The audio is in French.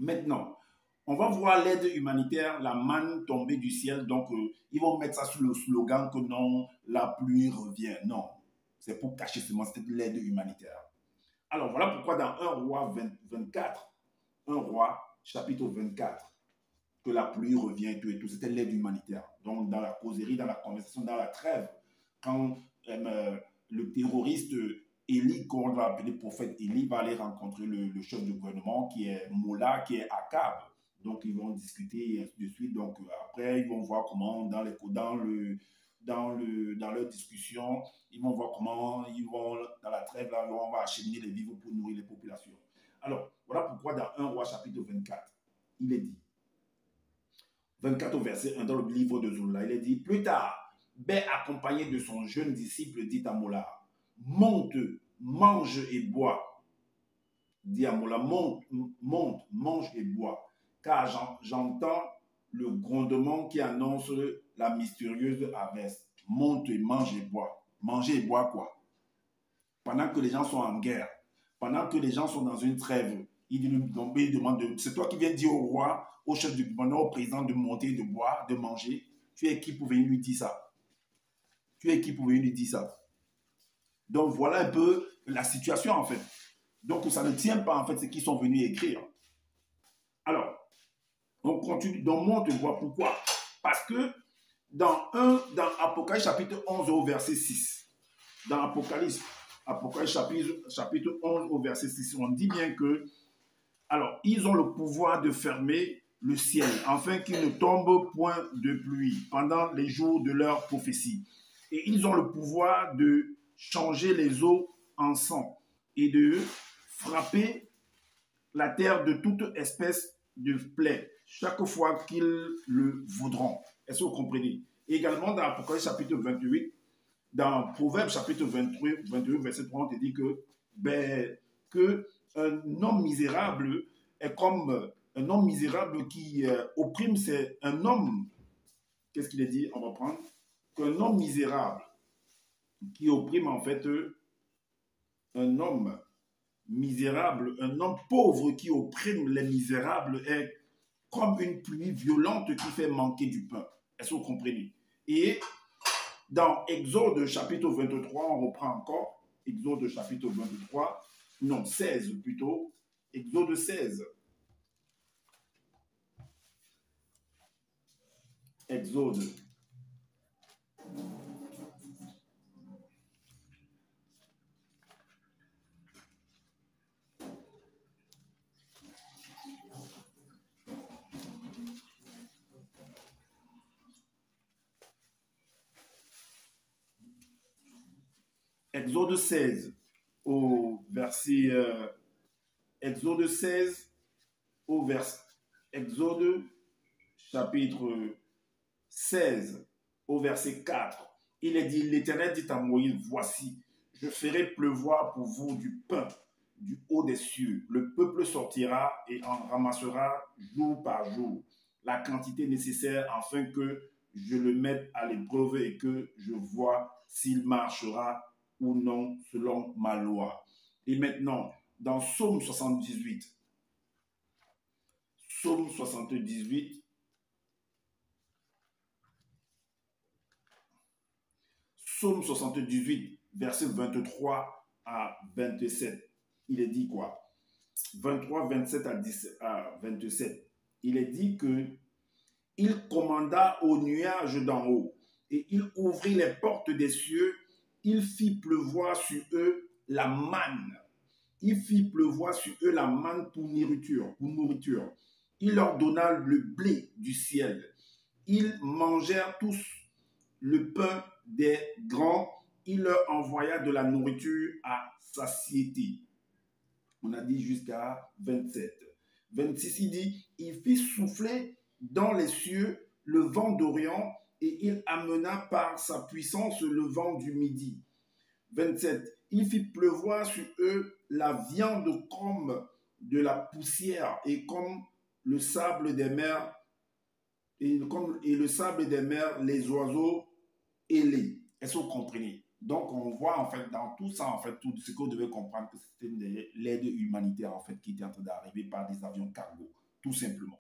Maintenant, on va voir l'aide humanitaire, la manne tombée du ciel. Donc, ils vont mettre ça sous le slogan que non, la pluie revient. Non, c'est pour cacher seulement cette l'aide humanitaire. Alors, voilà pourquoi dans 1 roi 24, 1 roi chapitre 24, que la pluie revient et tout, c'était l'aide humanitaire. Donc, dans la causerie, dans la conversation, dans la trêve, quand le terroriste Élie, qu'on va appeler prophète Élie, va aller rencontrer le chef de gouvernement qui est Mola, qui est Akab. Donc, ils vont discuter et ainsi de suite. Donc, après, ils vont voir comment, dans leur discussion, ils vont voir comment ils vont, dans la trêve, là, on va acheminer les vivres pour nourrir les populations. Alors, voilà pourquoi dans 1 roi chapitre 24, il est dit, 24 au verset 1 dans le livre de Zola, il est dit, plus tard, Bé, accompagné de son jeune disciple, dit à Mola, monte, mange et bois. Dit à Mola, monte, mange et bois, car j'entends le grondement qui annonce la mystérieuse averse. Monte, mange et bois. Manger et boire quoi? Pendant que les gens sont en guerre, pendant que les gens sont dans une trêve, il demande, c'est toi qui viens dire au roi, au chef du gouvernement, au président de monter, de boire, de manger. Tu es qui pour venir lui dire ça? Tu es qui pour venir lui dire ça? Donc voilà un peu la situation en fait. Donc ça ne tient pas en fait ce qu'ils sont venus écrire. Alors, on continue, donc monte, bois, pourquoi? Parce que dans Apocalypse chapitre 11 au verset 6, dans Apocalypse chapitre 11 au verset 6, on dit bien que, alors, ils ont le pouvoir de fermer le ciel, afin qu'il ne tombe point de pluie pendant les jours de leur prophétie. Et ils ont le pouvoir de changer les eaux en sang et de frapper la terre de toute espèce de plaie chaque fois qu'ils le voudront. Est-ce que vous comprenez? Également, dans Apocalypse chapitre 28, dans Proverbe chapitre 21, verset 3, on te dit que un homme misérable est comme un homme misérable qui opprime, c'est un homme, qu'est-ce qu'il est dit? On va prendre qu'un homme misérable qui opprime en fait un homme misérable, un homme pauvre qui opprime les misérables est comme une pluie violente qui fait manquer du pain. Est-ce que vous comprenez? Et dans Exode chapitre 23, on reprend encore, Exode chapitre 23, non 16 plutôt, Exode 16. Exode. Exode 16 au verset Exode 16 au verset Exode chapitre 16 au verset 4. Il est dit, l'Éternel dit à Moïse, voici, je ferai pleuvoir pour vous du pain du haut des cieux. Le peuple sortira et en ramassera jour par jour la quantité nécessaire afin que je le mette à l'épreuve et que je vois s'il marchera ou non selon ma loi. Et maintenant, dans Psaume 78, Psaume 78, Psaume 78, verset 23 à 27, il est dit quoi? 23, 27 à 27. Il est dit que il commanda aux nuages d'en haut et il ouvrit les portes des cieux. Il fit pleuvoir sur eux la manne. Il fit pleuvoir sur eux la manne pour nourriture. Il leur donna le blé du ciel. Ils mangèrent tous le pain des grands. Il leur envoya de la nourriture à satiété. On a dit jusqu'à 27. 26, il dit, il fit souffler dans les cieux le vent d'Orient et il amena par sa puissance le vent du midi. 27, il fit pleuvoir sur eux la viande comme de la poussière et comme le sable des mers et le sable des mers, les oiseaux ailés. Est-ce que vous comprenez? Donc, on voit en fait dans tout ça, en fait, tout ce que vous devez comprendre, que c'était l'aide humanitaire en fait qui était en train d'arriver par des avions cargo. tout simplement.